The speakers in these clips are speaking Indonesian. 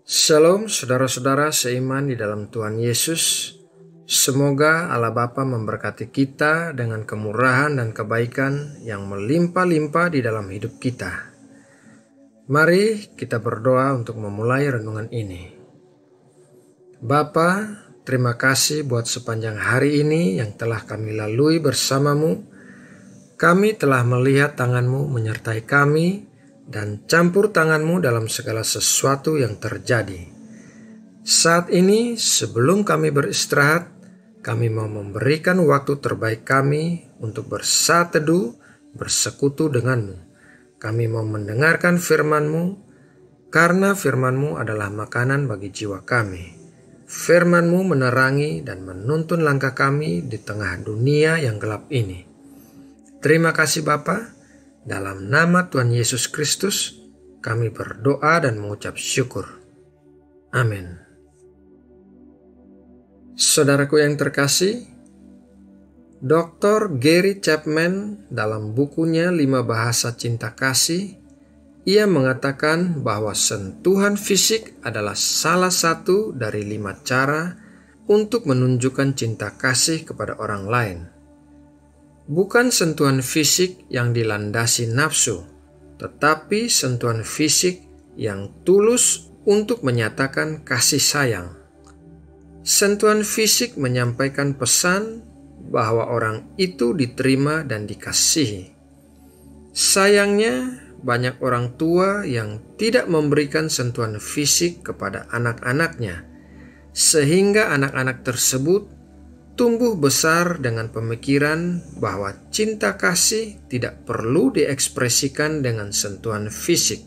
Shalom saudara-saudara seiman di dalam Tuhan Yesus. Semoga Allah Bapa memberkati kita dengan kemurahan dan kebaikan yang melimpah-limpah di dalam hidup kita. Mari kita berdoa untuk memulai renungan ini. Bapa, terima kasih buat sepanjang hari ini yang telah kami lalui bersamamu. Kami telah melihat tangan-Mu menyertai kami dan campur tangan-Mu dalam segala sesuatu yang terjadi. Saat ini, sebelum kami beristirahat, kami mau memberikan waktu terbaik kami untuk bersaat teduh, bersekutu dengan-Mu. Kami mau mendengarkan firman-Mu, karena firman-Mu adalah makanan bagi jiwa kami. Firman-Mu menerangi dan menuntun langkah kami di tengah dunia yang gelap ini. Terima kasih Bapa. Dalam nama Tuhan Yesus Kristus, kami berdoa dan mengucap syukur. Amin. Saudaraku yang terkasih, Dr. Gary Chapman dalam bukunya 5 Bahasa Cinta Kasih, ia mengatakan bahwa sentuhan fisik adalah salah satu dari 5 cara untuk menunjukkan cinta kasih kepada orang lain. Bukan sentuhan fisik yang dilandasi nafsu, tetapi sentuhan fisik yang tulus untuk menyatakan kasih sayang. Sentuhan fisik menyampaikan pesan bahwa orang itu diterima dan dikasihi. Sayangnya, banyak orang tua yang tidak memberikan sentuhan fisik kepada anak-anaknya, sehingga anak-anak tersebut tumbuh besar dengan pemikiran bahwa cinta kasih tidak perlu diekspresikan dengan sentuhan fisik.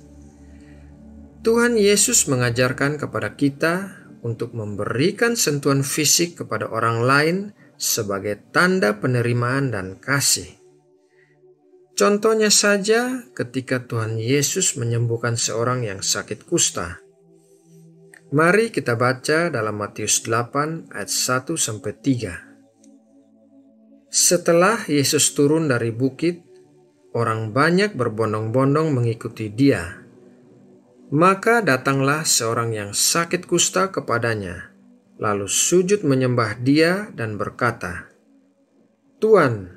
Tuhan Yesus mengajarkan kepada kita untuk memberikan sentuhan fisik kepada orang lain sebagai tanda penerimaan dan kasih. Contohnya saja ketika Tuhan Yesus menyembuhkan seorang yang sakit kusta. Mari kita baca dalam Matius 8 ayat 1-3. Setelah Yesus turun dari bukit, orang banyak berbondong-bondong mengikuti Dia. Maka datanglah seorang yang sakit kusta kepadanya, lalu sujud menyembah Dia dan berkata, "Tuan,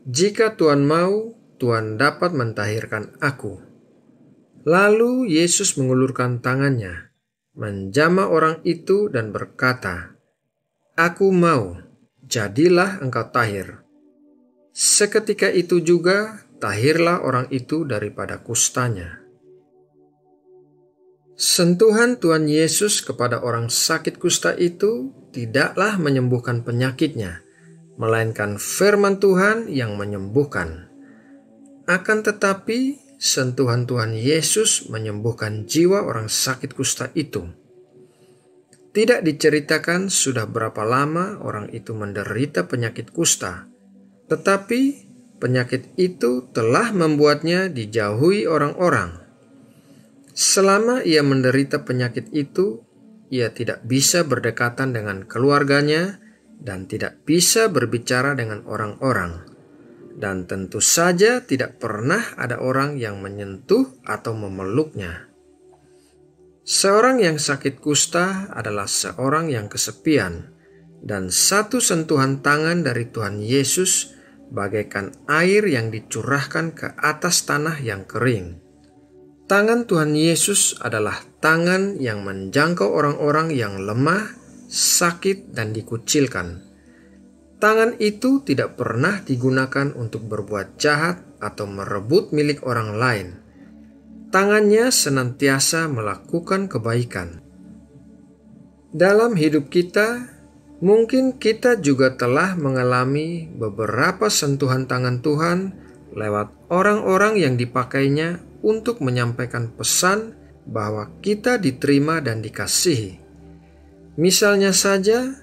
jika Tuan mau, Tuan dapat mentahirkan aku." Lalu Yesus mengulurkan tangannya, menjamah orang itu dan berkata, "Aku mau, jadilah engkau tahir." Seketika itu juga tahirlah orang itu daripada kustanya. Sentuhan Tuhan Yesus kepada orang sakit kusta itu tidaklah menyembuhkan penyakitnya, melainkan firman Tuhan yang menyembuhkan. Akan tetapi, sentuhan Tuhan Yesus menyembuhkan jiwa orang sakit kusta itu. Tidak diceritakan sudah berapa lama orang itu menderita penyakit kusta, tetapi penyakit itu telah membuatnya dijauhi orang-orang. Selama ia menderita penyakit itu, ia tidak bisa berdekatan dengan keluarganya dan tidak bisa berbicara dengan orang-orang. Dan tentu saja tidak pernah ada orang yang menyentuh atau memeluknya. Seorang yang sakit kusta adalah seorang yang kesepian, dan satu sentuhan tangan dari Tuhan Yesus bagaikan air yang dicurahkan ke atas tanah yang kering. Tangan Tuhan Yesus adalah tangan yang menjangkau orang-orang yang lemah, sakit, dan dikucilkan. Tangan itu tidak pernah digunakan untuk berbuat jahat atau merebut milik orang lain. Tangannya senantiasa melakukan kebaikan. Dalam hidup kita, mungkin kita juga telah mengalami beberapa sentuhan tangan Tuhan lewat orang-orang yang dipakainya untuk menyampaikan pesan bahwa kita diterima dan dikasihi. Misalnya saja,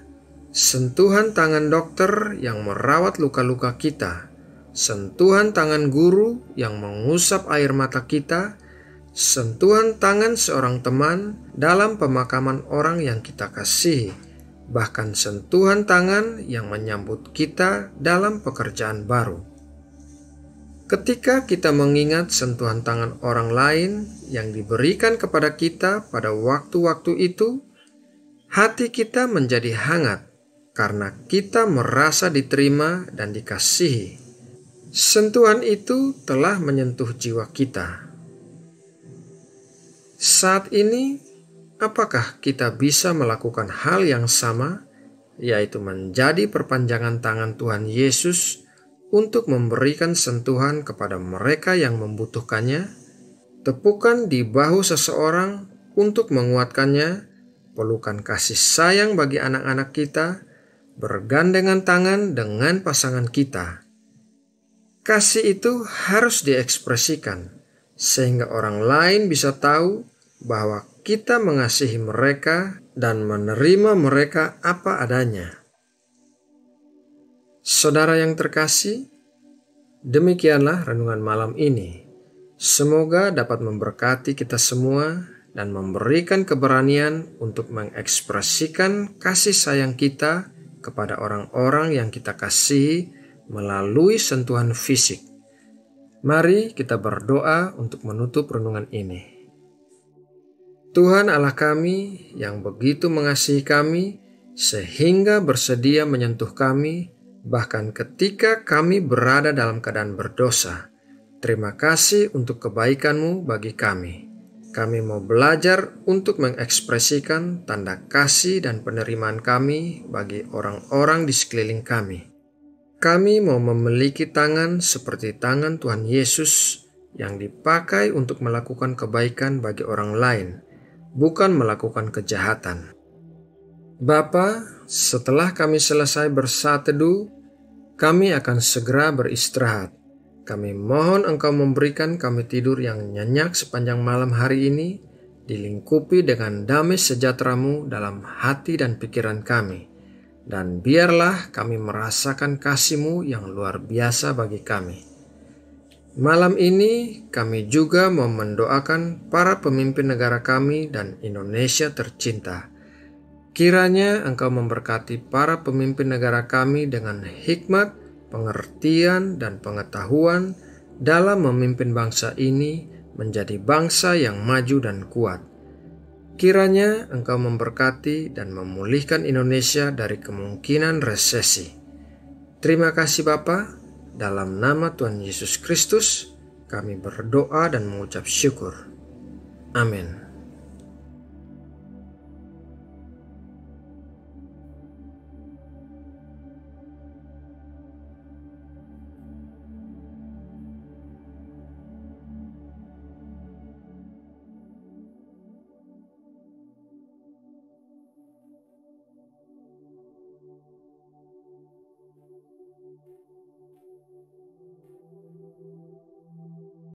sentuhan tangan dokter yang merawat luka-luka kita, sentuhan tangan guru yang mengusap air mata kita, sentuhan tangan seorang teman dalam pemakaman orang yang kita kasihi, bahkan sentuhan tangan yang menyambut kita dalam pekerjaan baru. Ketika kita mengingat sentuhan tangan orang lain yang diberikan kepada kita pada waktu-waktu itu, hati kita menjadi hangat karena kita merasa diterima dan dikasihi. Sentuhan itu telah menyentuh jiwa kita. Saat ini, apakah kita bisa melakukan hal yang sama, yaitu menjadi perpanjangan tangan Tuhan Yesus untuk memberikan sentuhan kepada mereka yang membutuhkannya, tepukan di bahu seseorang untuk menguatkannya, pelukan kasih sayang bagi anak-anak kita, bergandengan tangan dengan pasangan kita. Kasih itu harus diekspresikan, sehingga orang lain bisa tahu bahwa kita mengasihi mereka dan menerima mereka apa adanya. Saudara yang terkasih, demikianlah renungan malam ini. Semoga dapat memberkati kita semua dan memberikan keberanian untuk mengekspresikan kasih sayang kita kepada orang-orang yang kita kasihi melalui sentuhan fisik. Mari kita berdoa untuk menutup renungan ini. Tuhan Allah kami yang begitu mengasihi kami sehingga bersedia menyentuh kami bahkan ketika kami berada dalam keadaan berdosa. Terima kasih untuk kebaikan-Mu bagi kami. Kami mau belajar untuk mengekspresikan tanda kasih dan penerimaan kami bagi orang-orang di sekeliling kami. Kami mau memiliki tangan seperti tangan Tuhan Yesus yang dipakai untuk melakukan kebaikan bagi orang lain, bukan melakukan kejahatan. Bapa, setelah kami selesai bersateduh, kami akan segera beristirahat. Kami mohon Engkau memberikan kami tidur yang nyenyak sepanjang malam hari ini, dilingkupi dengan damai sejahtera-Mu dalam hati dan pikiran kami. Dan biarlah kami merasakan kasih-Mu yang luar biasa bagi kami. Malam ini kami juga mau mendoakan para pemimpin negara kami dan Indonesia tercinta. Kiranya Engkau memberkati para pemimpin negara kami dengan hikmat, pengertian, dan pengetahuan dalam memimpin bangsa ini menjadi bangsa yang maju dan kuat. Kiranya Engkau memberkati dan memulihkan Indonesia dari kemungkinan resesi. Terima kasih Bapa, dalam nama Tuhan Yesus Kristus kami berdoa dan mengucap syukur. Amin.